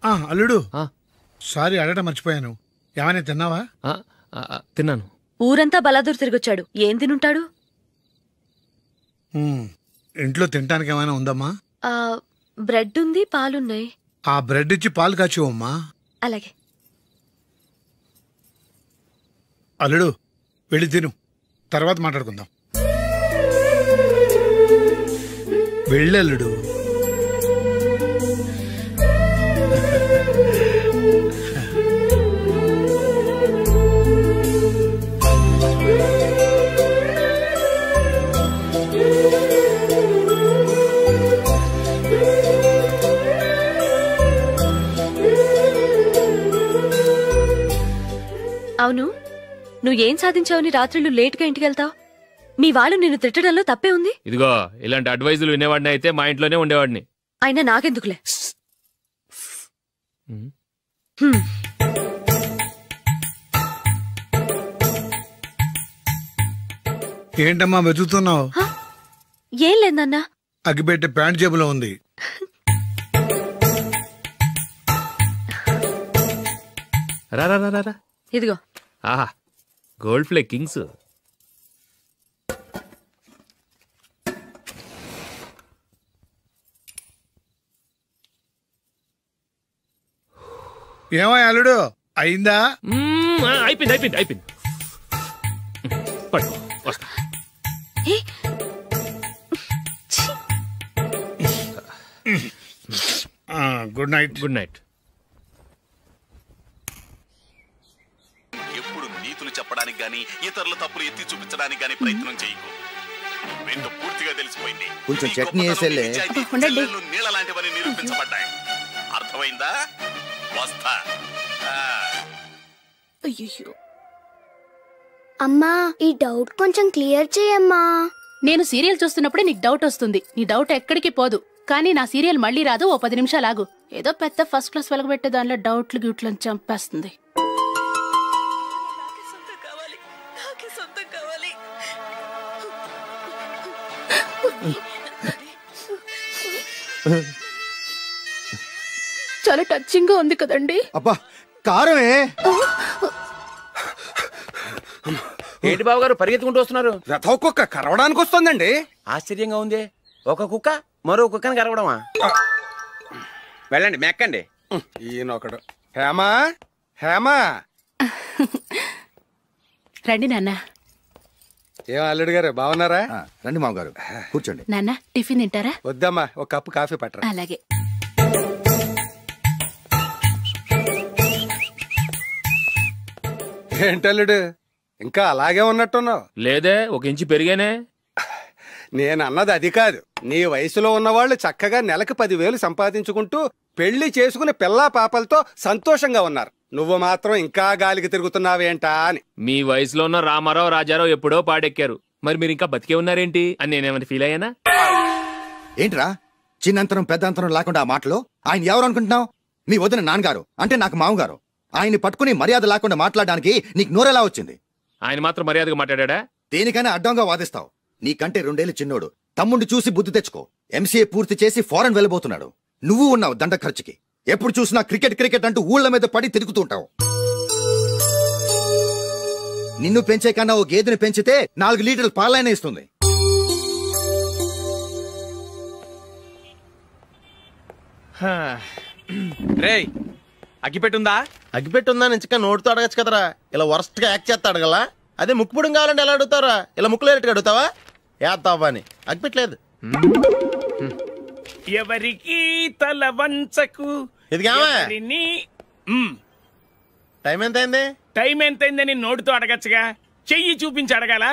అల్లుడు సారీ అడగటం మర్చిపోయాను. ఏమైనా తిన్నావా? తిన్నాను. ఊరంతా బలాదూర్ తిరిగొచ్చాడు, ఏం తినుంటాడు? ఇంట్లో తినటానికి ఏమైనా ఉందమ్మా? బ్రెడ్ ఉంది, పాలున్నాయి. ఆ బ్రెడ్ ఇచ్చి పాలు కాచివమ్మా. అలాగే. అల్లుడు వెళ్ళి తిను, తర్వాత మాట్లాడుకుందాం. వెళ్ళల్లుడు. అవును, నువ్వేం సాధించావని రాత్రులు లేట్గా ఇంటికి వెళ్తావు? మీ వాళ్ళు నిన్ను తిట్టడంలో తప్పే ఉంది? ఇదిగో ఇలాంటి అడ్వైజులు వినేవాడిని అయితే మా ఇంట్లోనే ఉండేవాడిని. అయినా నాకెందుకులే. ఏంటమ్మా వెతుకుతున్నావు? ఏం లేదన్నా. అగ్గిపెట్టె ప్యాంట్ జేబులో ఉంది. రా. ఇదిగో. ఆహా, గోల్డ్ ప్లే కింగ్స్. ఏమో అల్లుడు అయిందా? అయిపోయింది. పట్టుకో, వస్తా. Good night. Good night. ఎప్పుడు నీతులు చెప్పడానికి గాని ఇతరుల తప్పులు ఎత్తి చూపించడానికి గాని ప్రయత్నం చేయకు. రెండు పూర్తిగా తెలిసిపోయింది. కొంచెం చట్నీ వేసేలే. నీళ్ళ లాంటివని నిరూపించబడ్డాయి. అర్థమైందా? వస్తా. అమ్మా, ఈ డౌట్ కొంచెం క్లియర్ చేయమ్మా. నేను సీరియల్ చూస్తున్నప్పుడే నీకు డౌట్ వస్తుంది. నీ డౌట్ ఎక్కడికి పోదు. కానీ నా సీరియల్ మళ్ళీ రాదు. ఓ 10 నిమిషాలు ఆగు. ఏదో పెద్ద ఫస్ట్ క్లాస్ వెలగబెట్టే దానిలో డౌట్లు గ్యూట్లను చంపేస్తుంది. చాలా టచింగ్ గా ఉంది కదండి. అబ్బా కారమే. ఏంటి బాబు గారు పరిగెత్తుకుంటూ వస్తున్నారు? రథ కుక్క కరవడానికి వస్తుందండి. ఆశ్చర్యంగా ఉంది. ఒక కుక్క మరో కుక్కని కరవడమా? వెళ్ళండి, మెక్కండి. ఈయనొకడు. హేమా రండి నాన్న. ఏం అల్లుడు గారు బాగున్నారా? రండి మామగారు, కూర్చోండి. నాన్న టిఫిన్ తింటారా? వద్దమ్మా, ఒక కప్పు కాఫీ పట్టరా. అలాగే. ఏంటల్లుడు ఇంకా అలాగే ఉన్నట్టున్నావు? లేదే, 1 ఇంచు పెరిగానే. నేను అన్నది అది కాదు. నీ వయసులో ఉన్నవాళ్ళు చక్కగా నెలకు 10,000 సంపాదించుకుంటూ పెళ్లి చేసుకుని పిల్లా పాపలతో సంతోషంగా ఉన్నారు. నువ్వు మాత్రం ఇంకా గాలికి తిరుగుతున్నావేంటా అని. మీ వయసులో ఉన్న రామారావు రాజారావు ఎప్పుడో పాడెక్కారు, మరి మీరు ఇంకా బతికే ఉన్నారేంటి అని నేనేమైనా ఫీల్ అయ్యానా? ఏంట్రా చిన్నంతరం పెద్దంతరం లేకుండా ఆ మాటలు? ఆయన ఎవరు అనుకుంటున్నావు? మీ వదిన నాన్నగారు, అంటే నాకు మామగారు. ఆయన్ని పట్టుకుని మర్యాద లేకుండా మాట్లాడడానికి నీకు నోరెలా వచ్చింది? ఆయన మాత్రం మర్యాదగా మాట్లాడా? దేనికైనా అడ్డంగా వాదిస్తావు. నీకంటే 2 ఏళ్లు చిన్నోడు. తమ్ముడు చూసి బుద్ధి తెచ్చుకో. ఎంసీఏ పూర్తి చేసి ఫారెన్ వెళ్ళబోతున్నాడు. నువ్వు ఉన్నావు దండ ఖర్చుకి. ఎప్పుడు చూసినా క్రికెట్ అంటూ ఊళ్ల మీద పడి తిరుగుతుంటావు. నిన్ను పెంచే కన్నా ఓ గేదెని పెంచితే 4 లీటర్ల పాలైనా ఇస్తుంది. రేయ్, అగ్గిపెట్టుందా? అగ్గిపెట్టుందా నుంచి నోటితో అడగచ్చు కదరా. ఇలా వరస్ట్ గా యాక్ట్ చేస్తా అడగలా? అదే ముక్కుపుడు కావాలంటే ఎలా అడుగుతారా? ఇలా ముక్కులేటట్టుగా అడుగుతావా? ఏత్తావా అని. అగ్గిపెట్టలేదు. ఎవరికి తల వంచకు. ఇది టైం ఎంతైంది? టైం ఎంతైందని నోటితో అడగచ్చుగా, చెయ్యి చూపించి అడగాల?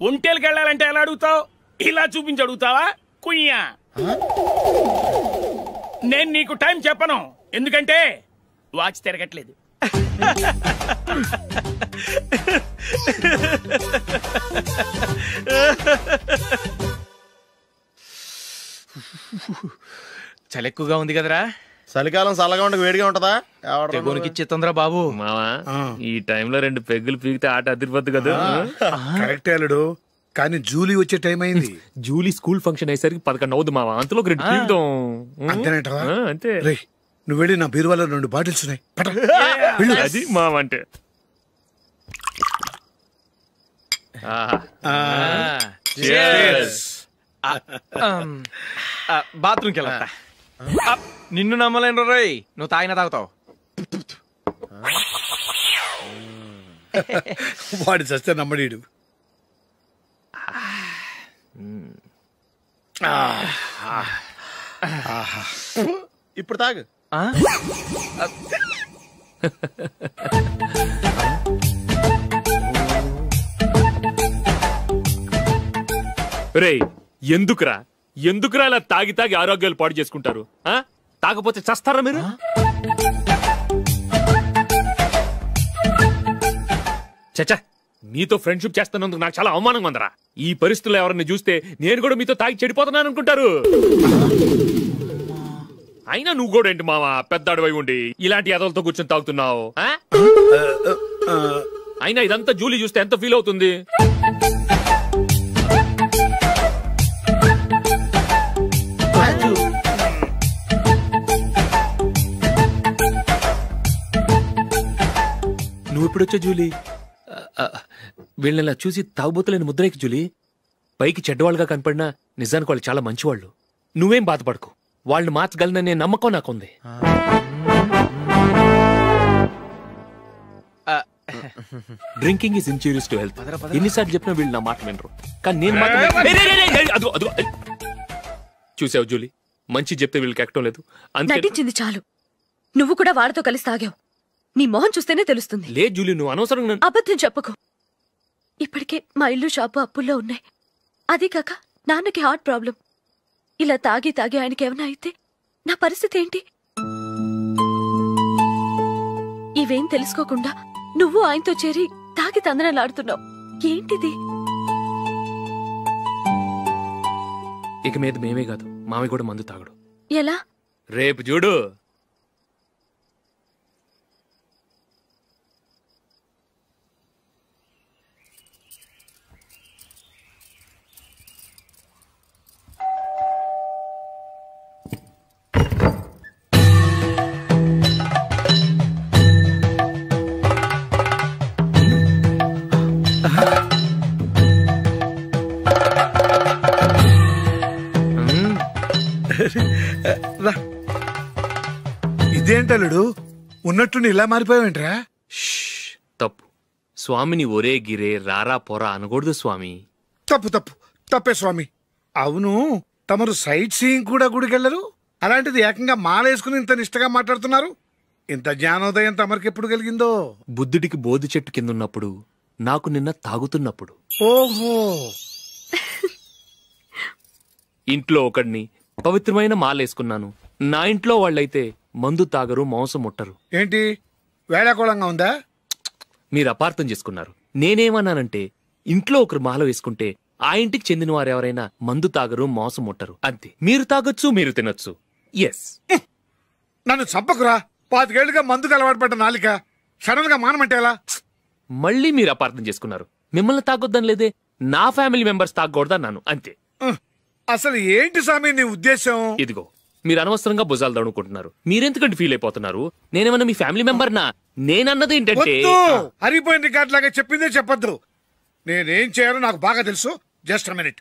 ఒంటేలకు వెళ్ళాలంటే ఎలా అడుగుతావు? ఇలా చూపించి అడుగుతావా? కుయ్యా, నేను నీకు టైం చెప్పను, ఎందుకంటే వాచ్ తిరగట్లేదు. చలి ఎక్కువగా ఉంది కదరా. చలికాలం చల్లగా ఉండక వేడిగా ఉంటదా? తెగోనికిచ్చేతుందిరా బాబు. మావా, ఈ టైంలో 2 పెగ్గులు పీకితే ఆట అదిరిపోద్దు కదా. కరెక్టే అల్లుడు, కానీ జూలీ వచ్చే టైం అయింది. జూలీ స్కూల్ ఫంక్షన్ అయ్యేసరికి 11 అవుద్ది మావా. అంతలో 2 పీకుదాం. అంతేనేటవా? అంతే. నువ్వు వెళ్ళి నా బీరువాలో 2 బాటిల్స్ ఉన్నాయి. పట. వెళ్ళు. అది మావంటే. బాత్రూమ్కి వెళ్ళా. నిన్ను నమ్మలేను రోయ్, నువ్వు తాగినా తాగుతావు. వాడి చస్తే నమ్మడీడు. ఇప్పుడు తాగు. రేయ్, ఎందుకురా ఇలా తాగి తాగి ఆరోగ్యాలు పాడు చేసుకుంటారు? తాగపోతే చస్తారా మీరు? చచ్చా, మీతో ఫ్రెండ్షిప్ చేస్తున్నందుకు నాకు చాలా అవమానంగా ఉందరా. ఈ పరిస్థితుల్లో ఎవరిని చూస్తే నేను కూడా మీతో తాగి చెడిపోతున్నాను అనుకుంటారు. అయినా నువ్వు కూడా ఏంటి మావా, పెద్ద అడవై ఉండి ఇలాంటి ఎదలతో కూర్చొని తాగుతున్నావు? అయినా ఇదంతా జూలీ చూస్తే ఎంత ఫీల్ అవుతుంది? నువ్వు ఎప్పుడొచ్చా జూలీ? వీళ్ళని చూసి తాగుబోతులేని ముద్రేకి జూలీ. పైకి చెడ్డవాళ్ళుగా కనపడినా నిజానికి వాళ్ళు చాలా మంచివాళ్ళు. నువ్వేం బాధపడకు, వాళ్ళని మార్చగలననే నమ్మకం నాకుంది. Drinking is injurious to health. ఎన్నిసార్లు చెప్పినా వీళ్ళు నా మాట వినరు. కానీ నేను చూసావు జూలీ, మంచి చెప్తే వీళ్ళకి ఎక్కడం లేదు. నటించింది చాలు. నువ్వు కూడా వాడితో కలిసి తాగావు. నీ మొహం చూస్తేనే తెలుస్తుంది. లేదు జూలీ, నువ్వు అనవసరంగా అబద్ధం చెప్పకు. ఇప్పటికే మా ఇల్లు షాపు అప్పుల్లో ఉన్నాయి. అదీ కాక నాన్నకి హార్ట్ ప్రాబ్లం. ఇలా తాగి తాగి ఆయనకి ఏమైనా అయితే నా పరిస్థితి ఏంటి? ఇవేం తెలుసుకోకుండా నువ్వు ఆయనతో చేరి తాగి తందనలాడుతున్నావు. ఏంటిది? ఇక మీద మేమే కాదు, మావి కూడా మందు తాగడు. ఎలా? రేపు చూడు. ఇదేంటలుడు, ఉన్నట్టు ఇలా మారిపోయావేంట్రా? తప్పు స్వామిని ఒరే గిరే రారా పోరా అనకూడదు స్వామి. తప్పే స్వామి. అవును, తమరు సైట్ సీయింగ్ కూడా గుడికెళ్లరు. అలాంటిది ఏకంగా మాలేసుకుని ఇంత నిష్టగా మాట్లాడుతున్నారు. ఇంత జ్ఞానోదయం తమరికి ఎప్పుడు కలిగిందో? బుద్ధుడికి బోధి చెట్టు కింద ఉన్నప్పుడు, నాకు నిన్న తాగుతున్నప్పుడు. ఓహో. ఇంట్లో ఒకడిని పవిత్రమైన మాలేసుకున్నాను. నా ఇంట్లో వాళ్ళైతే మందు తాగరు, మాంసం ముట్టరు. ఏంటి వేళాకోళంగా ఉందా? మీరు అపార్థం చేసుకున్నారు. నేనేమన్నానంటే, ఇంట్లో ఒకరు మాల వేసుకుంటే ఆ ఇంటికి చెందిన వారు ఎవరైనా మందు తాగరు, మాంసం ముట్టరు, అంతే. మీరు తాగొచ్చు, మీరు తినొచ్చు. ఎస్. నన్ను చంపకురా. 5 ఏళ్లుగా మందుకు అలవాటు పడ్డ నాలిక సడన్ గా మానమంటే ఎలా? మళ్ళీ మీరు అపార్థం చేసుకున్నారు. మిమ్మల్ని తాగొద్దని లేదే, నా ఫ్యామిలీ మెంబర్స్ తాగకూడదన్నాను, అంతే. అసలు ఏంటి స్వామి నీ ఉద్దేశం? ఇదిగో, మీరు అనవసరంగా భుజాలు దడుకుంటున్నారు. మీరెందుకంటే ఫీల్ అయిపోతున్నారు? నేనేమన్నా మీ ఫ్యామిలీ మెంబర్నా? నేనన్నది ఏంటంటే, హరిపోయిన రికార్డ్ లాగా చెప్పిందే చెప్పద్దు. నేనేం చేయాలో నాకు బాగా తెలుసు. Just a minute.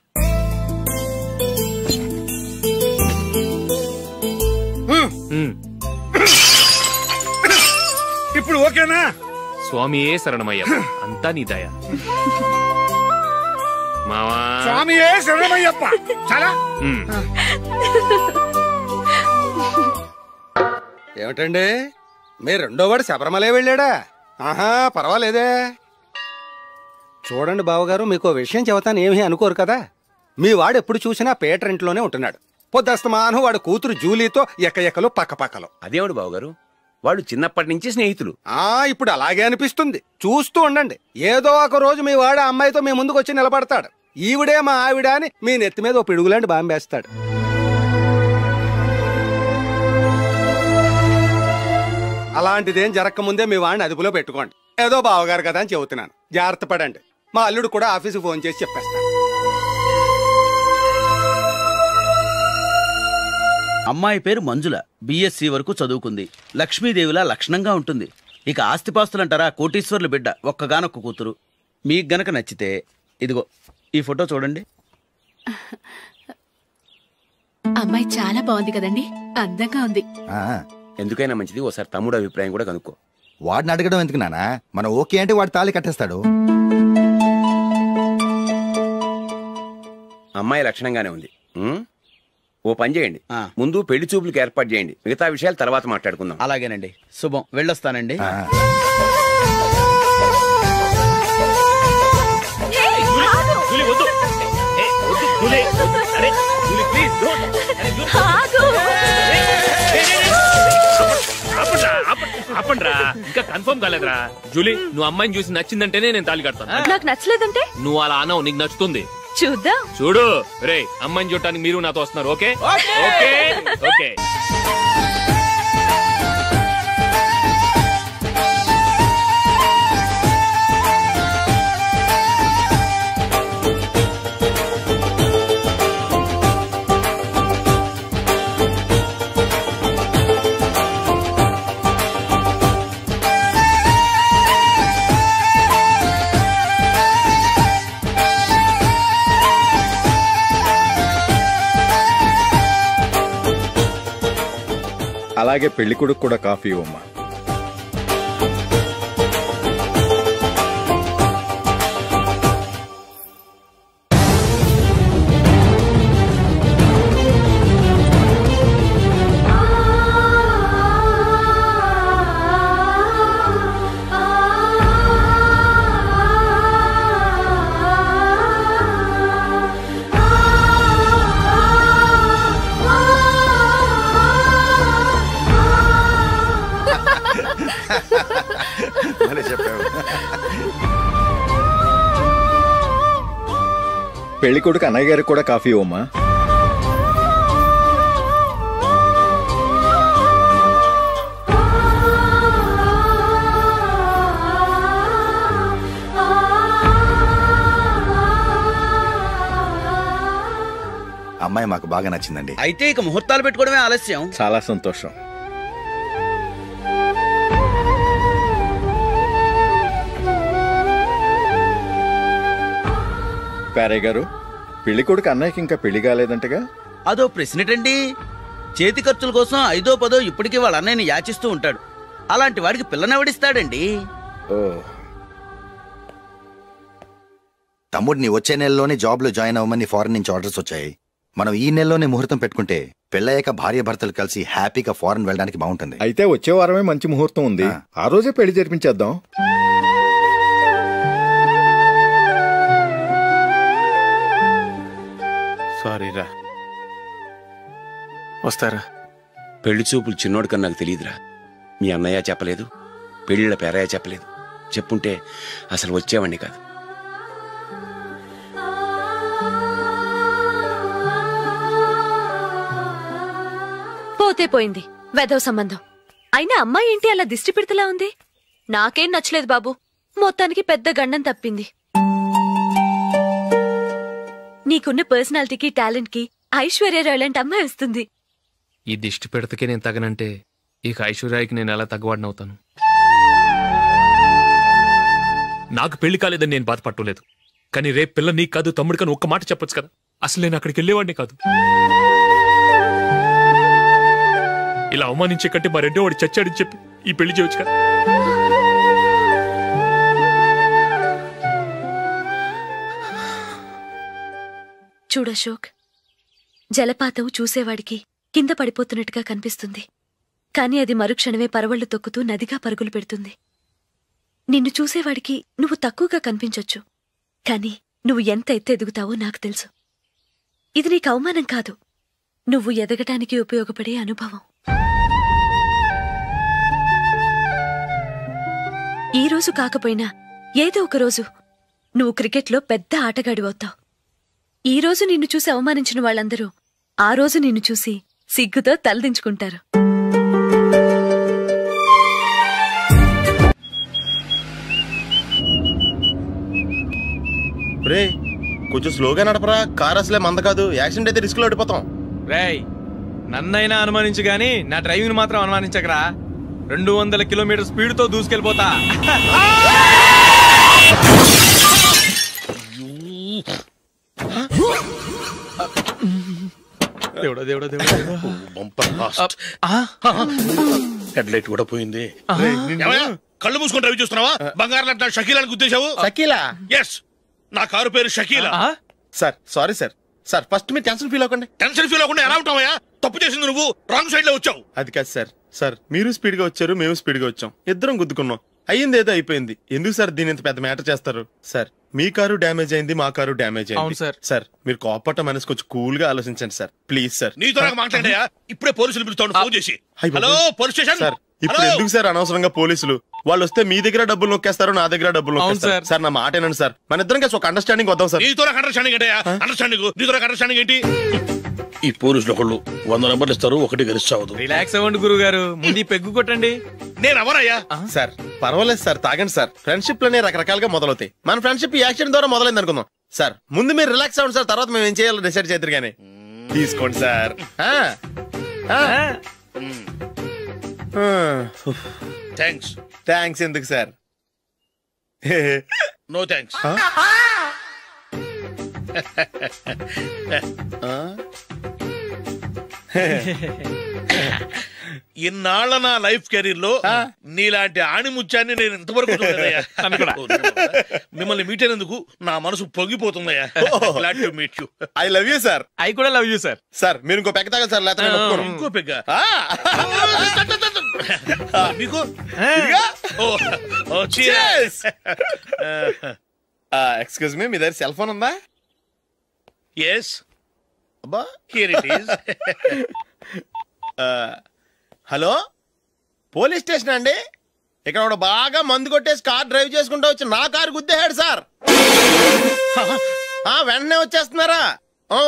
ఇప్పుడు ఓకేనా? స్వామియే శరణమయ్యప్ప, అంతా నీ దయ. మావా, స్వామియే శరణమయ్యప్ప. చాలా ఏమిటండి, మీ రెండో వాడు శబరిమలే వెళ్ళాడా? ఆహా, పర్వాలేదే. చూడండి బావగారు, మీకు విషయం చెబుతాను, ఏమీ అనుకోరు కదా. మీ వాడు ఎప్పుడు చూసినా పేటర్ ఇంట్లోనే ఉంటున్నాడు. పొద్దస్తమానం వాడు కూతురు జూలీతో ఎక్కలు పక్కపక్కలు. అదేమిడు బావగారు, వాడు చిన్నప్పటి నుంచి స్నేహితులు. ఇప్పుడు అలాగే అనిపిస్తుంది. చూస్తూ ఉండండి, ఏదో ఒక రోజు మీ వాడు అమ్మాయితో మీ ముందుకు వచ్చి నిలబడతాడు. ఈవిడే మా ఆవిడ అని మీ నెత్తి మీద ఓ పిడుగులాంటి బాంబేస్తాడు. అలాంటిదేం జరగకముందే మీ వాడిని అదుపులో పెట్టుకోండి. ఏదో బావగారు కదా అని చెబుతున్నాను, జాగ్రత్త పడండి. మా అల్లుడు కూడా ఆఫీసుకు ఫోన్ చేసి చెప్పేస్తాను. అమ్మాయి పేరు మంజుల, బిఎస్సి వరకు చదువుకుంది. లక్ష్మీదేవిలా లక్షణంగా ఉంటుంది. ఇక ఆస్తిపాస్తులంటారా, కోటీశ్వర్ల బిడ్డ, ఒక్కగానొక్క కూతురు. మీకు గనక నచ్చితే ఇదిగో ఈ ఫోటో చూడండి. అమ్మాయి చాలా బాగుంది కదండి, అందంగా ఉంది. ఎందుకైనా మంచిది ఓసారి తమ్ముడు అభిప్రాయం కూడా కనుక్కో. వాడిని అడగడం ఎందుకు నానా, మనం ఓకే అంటే వాడు తాళి కట్టేస్తాడు. అమ్మాయి లక్షణంగానే ఉంది. ఓ పని చేయండి, ముందు పెళ్లి చూపులకు ఏర్పాటు చేయండి, మిగతా విషయాలు తర్వాత మాట్లాడుకుందాం. అలాగేనండి, శుభం, వెళ్ళొస్తానండి. ఆపండ్రా, ఇంకా కన్ఫర్మ్ కాలేదురా. జూలీ, నువ్వు అమ్మాయిని చూసి నచ్చిందంటేనే నేను తాళి కడతాను. నాకు నచ్చలేదంటే నువ్వు అలా అనవు, నీకు నచ్చుతుంది. చూద్దాం. చూడు రే, అమ్మాయిని చూడటానికి మీరు నాతో వస్తున్నారు. Okay okay okay. అలాగే పెళ్లి కొడుకు కూడా కాఫీ ఇవ్వమ్మా. పెళ్లి కొడుకు అన్నయ్య గారికి కూడా కాఫీ ఇవ్వమ్మా. అమ్మాయి మాకు బాగా నచ్చిందండి. అయితే ఇక ముహూర్తాలు పెట్టుకోవడమే ఆలస్యం. చాలా సంతోషం. ప్యారే గారు, పెళ్లి కొడుకు అన్నయ్యకి ఇంకా పెళ్లి కాలేదంటగా? అదో ప్రశ్నటండి. చేతి ఖర్చుల కోసం 5దో 10దో ఇప్పటికీ వాళ్ళ అన్నయ్యని యాచిస్తూ ఉంటాడు. అలాంటి వాడికి పిల్లనెవడిస్తాడండి? తమ్ముడిని వచ్చే నెలలోనే జాబ్ లో జాయిన్ అవ్వమని ఫారెన్ నుంచి ఆర్డర్స్ వచ్చాయి. మనం ఈ నెలలోనే ముహూర్తం పెట్టుకుంటే పెళ్ళయ్యాక భార్య భర్తలు కలిసి హ్యాపీగా ఫారెన్ వెళ్ళడానికి బాగుంటుంది. అయితే వచ్చే వారమే మంచి ముహూర్తం ఉంది, ఆ రోజే పెళ్లి జరిపించేద్దాం. సారీరా, వస్తారా? పెళ్లి చూపులు చిన్నోడు కన్నా నాకు తెలియదురా. మీ అన్నయ్య చెప్పలేదు, పెళ్లిళ్ళ పేరయ్య చెప్పలేదు. చెప్పుంటే అసలు వచ్చేవాడిని కాదు. పోతే పోయింది వెధవ సంబంధం. అయినా అమ్మాయి ఏంటి అలా దిష్టి పెడతలా ఉంది? నాకేం నచ్చలేదు బాబు. మొత్తానికి పెద్ద గండం తప్పింది. నీకున్న పర్సనాలిటీకి టాలెంట్ కి ఐశ్వర్యరాయ్ లాంటి అమ్మాయి వస్తుంది. ఈ దిష్టి పెడతకే నేను తగనంటే ఇక ఐశ్వర్యాకి నేను ఎలా తగ్గవాడినవుతాను? నాకు పెళ్లి కాలేదని నేను బాధపట్టలేదు, కానీ రేపు పిల్ల నీకు కాదు తమ్ముడు కానీ ఒక్క మాట చెప్పొచ్చు కదా. అసలు నేను అక్కడికి వెళ్ళేవాడిని కాదు. ఇలా అవమానించే కంటే మా రెండో వాడు చచ్చాడని చెప్పి ఈ పెళ్లి చేయొచ్చు కదా. చూడశోక్, జలపాతం చూసేవాడికి కింద పడిపోతున్నట్టుగా కనిపిస్తుంది, కాని అది మరుక్షణమే పరవళ్లు తొక్కుతూ నదిగా పరుగులు పెడుతుంది. నిన్ను చూసేవాడికి నువ్వు తక్కువగా కనిపించొచ్చు, కాని నువ్వు ఎంత ఎత్తు ఎదుగుతావో నాకు తెలుసు. ఇది నీకు అవమానం కాదు, నువ్వు ఎదగటానికి ఉపయోగపడే అనుభవం. ఈ రోజు కాకపోయినా ఏదో ఒక రోజు నువ్వు క్రికెట్లో పెద్ద ఆటగాడివవుతావు. ఈ రోజు నిన్ను చూసి అవమానించిన వాళ్ళందరూ ఆ రోజు నిన్ను చూసి సిగ్గుతో తలదించుకుంటారు. రే, కొంచెం స్లోగా నడపరా, కార్ అసలే మంద కాదు. యాక్సిడెంట్ అయితే రిస్క్ లో ఓడిపోతాం. రేయ్, నన్నైనా అనుమానించు గాని నా డ్రైవింగ్ మాత్రం అనుమానించకరా. 200 కిలోమీటర్ స్పీడ్ తో దూసుకెళ్ళిపోతా. హెడ్ లైట్ కూడా పోయింది. కళ్ళు మూసుకొని రవి చూస్తున్నావా? బంగారం లాంటి షకీలాని గుద్దేశావు. షకీలా? ఎస్, నా కారు పేరు Shakeela. Sir sorry sir. Sir first మీరు టెన్షన్ ఫీల్ అవ్వకండి. టెన్షన్ ఫీల్ అవ్వకుండా ఎలా ఉంటావయ్యా? తప్పు చేసింది నువ్వు, రాంగ్ సైడ్ లో వచ్చావు. అది కాదు సార్. సార్ మీరు స్పీడ్ గా వచ్చారు, మేము స్పీడ్ గా వచ్చాం, ఇద్దరం గుద్దుకున్నాం. అయ్యింది ఏదో అయిపోయింది. ఎందుకు సార్ దీని ఇంత పెద్ద మ్యాటర్ చేస్తారు? సార్ మీ కారు డ్యామేజ్ అయింది, మా కారు డ్యామేజ్ అయింది. సార్ మీరు కోపట్ట మనసు కొంచెం కూల్ గా ఆలోచించండి సార్, ప్లీజ్ సార్. నీతో నాకు మాట్లాడాయా? ఇప్పుడే పోలీసులు పిలుస్తాను, ఫోన్ చేసి. Hello police station. సార్ ఇప్పుడు ఎందుకు సార్ అనవసరంగా పోలీసులు? వాళ్ళు వస్తే మీ దగ్గర డబ్బులు నొక్కేస్తారు, నా దగ్గర డబ్బులు నొక్కేస్తారు. సార్ నా మాట ఏనండి సార్, మన ఇద్దరం కలిసి ఒక అండర్స్టాండింగ్ వద్దాం సార్. నీతో నాకు అండర్స్టాండింగ్ ఏంటయ్యా? అండర్స్టాండింగ్ నీతో నాకు అండర్స్టాండింగ్ ఏంటి? ఈ పోలీసులు ఒకళ్ళు 100 నెంబర్లు ఇస్తారు, ఒకటి గెలిచావదు. రిలాక్స్ అవ్వండి గురువు గారు, ముందు పెగ్గు కొట్టండి. నేను ఎవరయ్యా? సార్ పర్వాలేదు సార్, తాగండి సార్. ఫ్రెండ్షిప్ లోనే రకరకాలుగా మొదలవుతాయి. మన ఫ్రెండ్షిప్ ఈ యాక్సిడెంట్ ద్వారా మొదలైంది అనుకుందాం. సార్ ముందు మీరు రిలాక్స్ అవ్వండి సార్, తర్వాత మేము ఏం చేయాలో డిసైడ్ చేద్దరు గానీ. తీసుకోండి సార్. థ్యాంక్స్. థ్యాంక్స్ ఎందుకు సార్? No thanks. ఇన్నాళ్ళ నా లైఫ్ కెరీర్ లో నీలాంటి ఆణిముత్యాన్ని నేను ఇంతవరకు చూడలేదయ్యా. మిమ్మల్ని మీట్ అయినందుకు నా మనసు పొంగిపోతుందయ్యా. Glad to meet you. I love you sir. I కూడా లవ్ యూ సార్. సార్ మీరు ఇంకో పెగ్గ తాగండి సార్, లేకపోతే ఇంకో పెగ్గ మీకు. ఎక్స్క్యూజ్ మీ, మీ దగ్గర సెల్ ఫోన్ ఉందా? ఎస్. అబ్బా, here it is. Hello, police station అండి. ఇక్కడ ఒకడు బాగా మందు కొట్టేసి కార్ డ్రైవ్ చేసుకుంటూ వచ్చి నా కారు గుద్దేశాడు సార్. వెంటనే వచ్చేస్తున్నారా?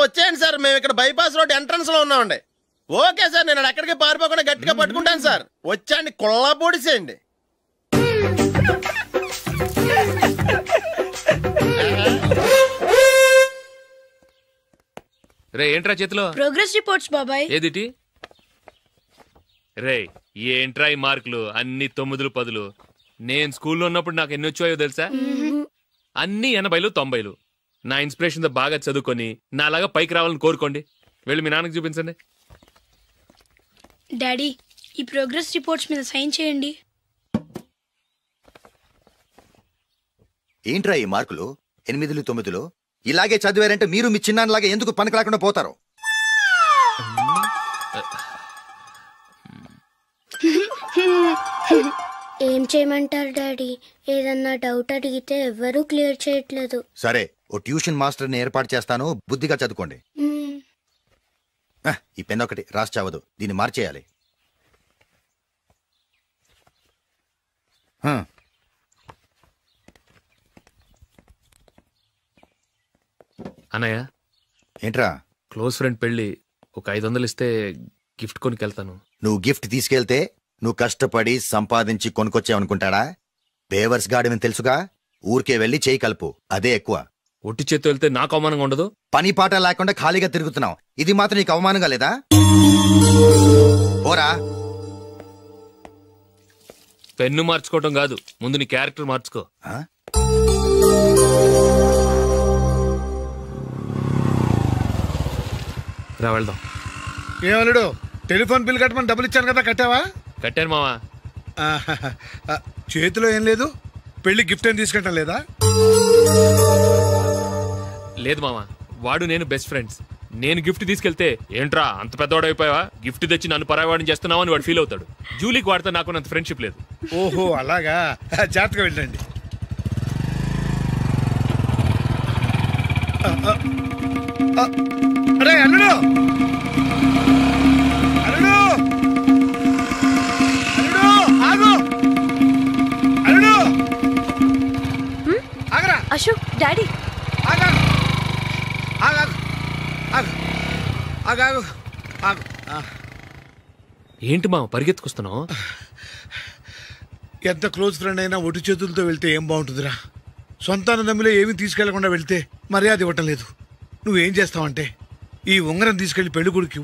వచ్చేయండి సార్, మేము ఇక్కడ బైపాస్ రోడ్ ఎంట్రన్స్ లో ఉన్నామండి. ఓకే సార్, నేను ఎక్కడికి పారిపోకుండా గట్టిగా పట్టుకుంటాను సార్. వచ్చాండి, కుళ్ళ పొడిసేయండి. రే ఏంట్రా చేతిలో? ప్రోగ్రెస్ రిపోర్ట్స్ బాబాయ్. ఏదిటి? రే ఏంట్రా ఈ మార్కులు అన్ని 9, 10? నేను స్కూల్లో ఉన్నప్పుడు నాకు ఎన్ని వచ్చాయో తెలుసా? అన్ని 80, 90. నా ఇన్స్పిరేషన్ తో బాగా చదువుకొని నాలాగా పైకి రావాలని కోరుకోండి. వెళ్ళి మీ నాన్నకి చూపించండి. డాడీ, ఈ ప్రోగ్రెస్ రిపోర్ట్స్ మీద సైన్ చేయండి. ఏంట్రా ఈ మార్కులు 8, 9? ఇలాగే చదివారంటే మీరు మీ చిన్నాన్నలాగా ఎందుకు పనికిలాకుండా పోతారు? ఏం చేయమంటారు డాడీ? ఏదన్నా డౌట్ అడిగితే ఎవ్వరూ క్లియర్ చేయట్లేదు. సరే, ఓ ట్యూషన్ మాస్టర్ని ఏర్పాటు చేస్తాను, బుద్ధిగా చదువుకోండి. ఈ పెన్ ఒకటి రాసి చావదు, దీన్ని మార్చేయాలి. అన్నయ్య, ఏంట్రా? క్లోజ్ ఫ్రెండ్ పెళ్లి, ఒక 500 ఇస్తే గిఫ్ట్ కొనుకెళ్తాను. నువ్వు గిఫ్ట్ తీసుకెళ్తే నువ్వు కష్టపడి సంపాదించి కొనుక్కొచ్చావనుకుంటాడా? బేవర్స్ గాడమని తెలుసుగా. ఊరికే వెళ్ళి చేయి కలుపు, అదే ఎక్కువ. ఒట్టి చేత్తో వెళ్తే నాకు అవమానంగా ఉండదు? పని పాట లేకుండా ఖాళీగా తిరుగుతున్నావు, ఇది మాత్రం నీకు అవమానంగా లేదా? ఓరా. పెన్ను మార్చుకోవటం కాదు, ముందు నీ క్యారెక్టర్ మార్చుకో. రా వెళ్దాం. ఏమలుడు, టెలిఫోన్ బిల్ కట్టమని డబ్బులు ఇచ్చాను కదా, కట్టావా? కట్టాను మావా. చేతిలో ఏం లేదు, పెళ్లి గిఫ్ట్ ఏం తీసుకుంటాం లేదా? లేదు మావా, వాడు నేను బెస్ట్ ఫ్రెండ్స్. నేను గిఫ్ట్ తీసుకెళ్తే ఏంట్రా అంత పెద్దవాడు అయిపోయావా, గిఫ్ట్ తెచ్చి నన్ను పరాయవాడిని చేస్తున్నావు అని వాడు ఫీల్ అవుతాడు. జూలీకి వాడితే నాకు అంత ఫ్రెండ్షిప్ లేదు. ఓహో అలాగా, జాగ్రత్తగా వెళ్ళండి. అరే అల్లుడు, అల్లుడు, అల్లుడు, ఆగు, అల్లుడు, ఆగరా. అశోక్, డాడీ, ఆగా, ఆగా, ఆగు, ఆగాగు, ఆగు. ఏంటి మావ పరిగెత్తుకొస్తున్నావు? ఎంత క్లోజ్ ఫ్రెండ్ అయినా ఒటి చేతులతో వెళ్తే ఏం బాగుంటుందిరా. సొంతాన దమ్మిలో ఏమీ తీసుకెళ్లకుండా వెళ్తే మర్యాద ఇవ్వటం లేదు. నువ్వేం చేస్తావంటే ఈ ఉంగరం తీసుకెళ్లి పెళ్లి కొడుకు.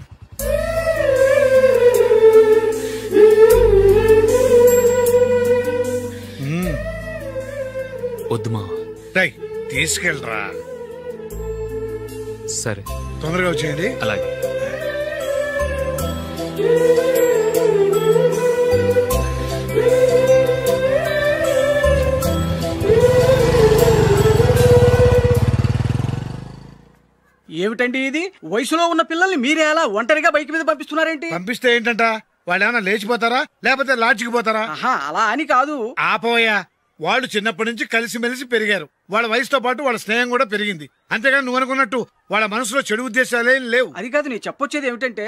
వద్దు మా. తీసుకెళ్ళరా. సరే తొందరగా వచ్చేయండి. అలాగే. ఏమిటండి ఇది? వయసులో ఉన్న పిల్లల్ని మీరే అలా ఒంటరిగా బైక్ మీద పంపిస్తున్నారేంటి? పంపిస్తే ఏంటంట, వాళ్ళు ఏమైనా లేచిపోతారా లేకపోతే లాడ్జికి పోతారా? అలా అని కాదు. ఆపోయా, వాళ్ళు చిన్నప్పటి నుంచి కలిసిమెలిసి పెరిగారు. వాళ్ళ వయసుతో పాటు వాళ్ళ స్నేహం కూడా పెరిగింది. అంతేగాని నువ్వు అనుకున్నట్టు వాళ్ళ మనసులో చెడు ఉద్దేశాలేం లేవు. అది కాదు, నేను చెప్పొచ్చేది ఏమిటంటే,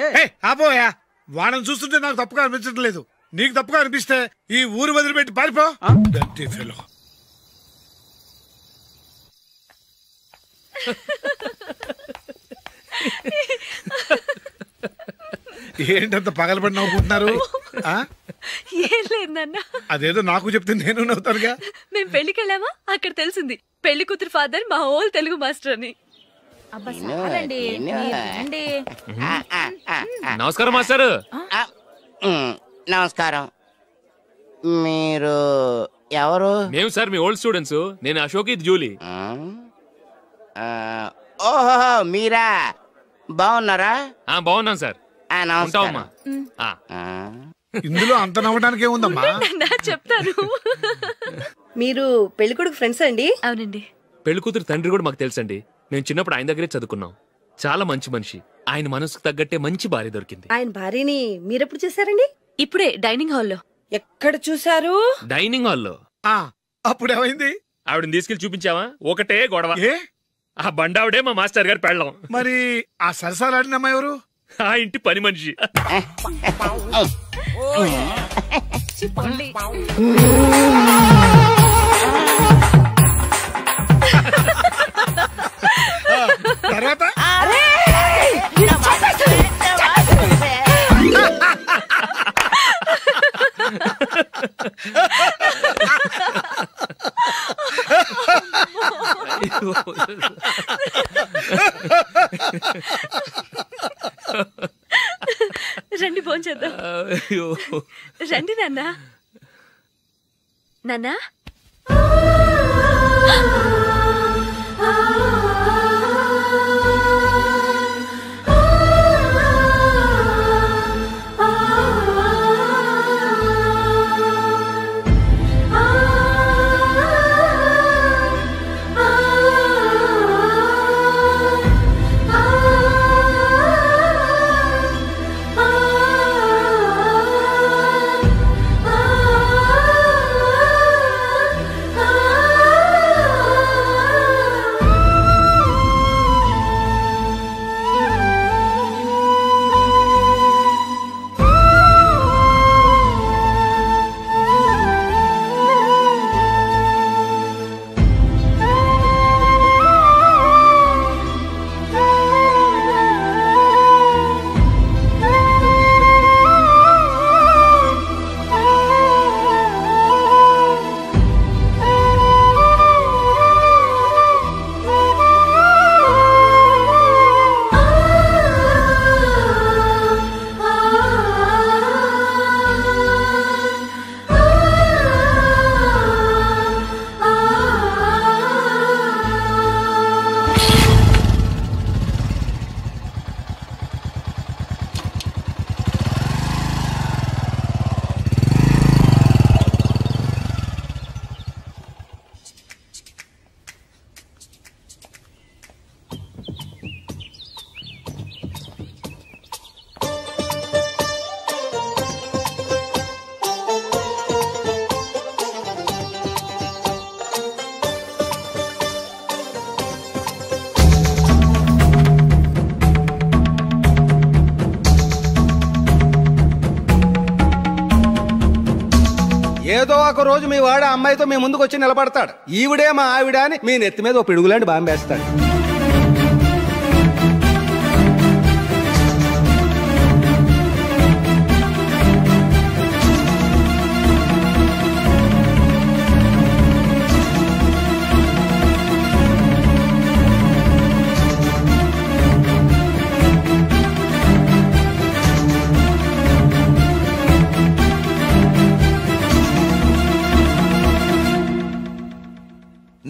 ఆపోయా, వాళ్ళని చూస్తుంటే నాకు తప్పుగా అనిపించడం లేదు. నీకు తప్పుగా అనిపిస్తే ఈ ఊరు వదిలిపెట్టి పారిపో. ఏంటంత పగలబడి నవ్వుకుంటున్నారు? ఏం లేదు నాన్న. అదేదో నాకు చెప్తే నేను నవ్వుతానుగా. మేము పెళ్లికి వెళ్ళామా, అక్కడ తెలిసింది పెళ్లి కూతురు ఫాదర్ మా హోల్ తెలుగు మాస్టర్ అని. నమస్కారం మాస్టర్. నమస్కారం. మీరు ఎవరు? మేము సార్ మీ ఓల్డ్ స్టూడెంట్స్. నేను అశోక్, ఇది జూలీ. ఓహో, మీరా? బాగున్నారా? బాగున్నాం సార్. ఉంటావమ్మా. ఇందులో అంత నవ్వడానికి ఏముందమ్మా? చెప్తాను. మీరు పెళ్ళికొడుకు ఫ్రెండ్స్ అండి? అవునండి. పెళ్లి కూతురు తండ్రి కూడా మాకు తెలుసండి. మేము చిన్నప్పుడు ఆయన దగ్గరే చదువుకున్నాం. చాలా మంచి మనిషి. ఆయన మనసుకు తగ్గట్టే మంచి భార్య దొరికింది. ఆయన భార్యని మీరెప్పుడు చూసారండి? ఇప్పుడే డైనింగ్ హాల్లో. ఎక్కడ చూసారు? డైనింగ్ హాల్లో. అప్పుడు ఏమైంది? ఆవిడని తీసుకెళ్లి చూపించావా? ఒకటే గొడవ. ఆ బండావిడే మా మాస్టర్ గారు పెళ్ళం. మరి ఆ సరసాలాడిన అమ్మాయి ఎవరు? ఆ ఇంటి పని మనిషి. తర్వాత రండి భోంచేద్దాం. రండి నాన్న. నాన్న ఏదో ఒక రోజు మీ వాడు అమ్మాయితో మీ ముందుకు వచ్చి నిలబడతాడు. ఈవిడే మా ఆవిడ అని మీ నెత్తి మీద ఓ పిడుగులాంటి బాంబేస్తాడు.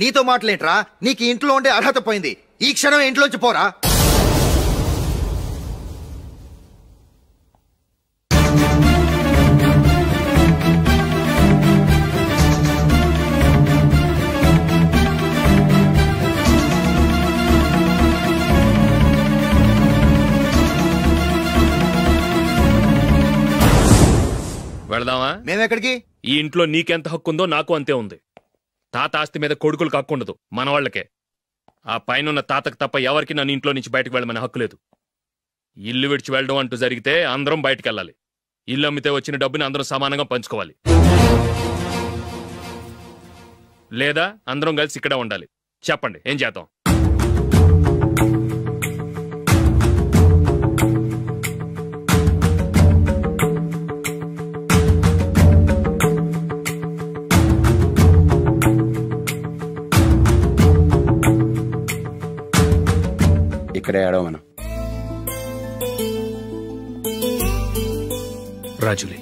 నీతో మాటలేంట్రా? నీకు ఇంట్లో ఉండే అర్హత పోయింది. ఈ క్షణం ఇంట్లోంచి పోరా. వెళదామా? మేమెక్కడికి? ఈ ఇంట్లో నీకెంత హక్కు ఉందో నాకు అంతే ఉంది. తాత ఆస్తి మీద కొడుకులు హక్కుండదు, మన వాళ్లకే. ఆ పైన తాతకు తప్ప ఎవరికి నన్ను ఇంట్లో నుంచి బయటకు వెళ్ళమనే హక్కు లేదు. ఇల్లు విడిచి వెళ్ళడం అంటూ జరిగితే అందరం బయటకు వెళ్ళాలి. ఇల్లు అమ్మితే వచ్చిన డబ్బుని అందరం సమానంగా పంచుకోవాలి. లేదా అందరం కలిసి ఇక్కడే ఉండాలి. చెప్పండి, ఏం చేద్దాం? ఇక్కడే ఆడవ మనం. రాజులే,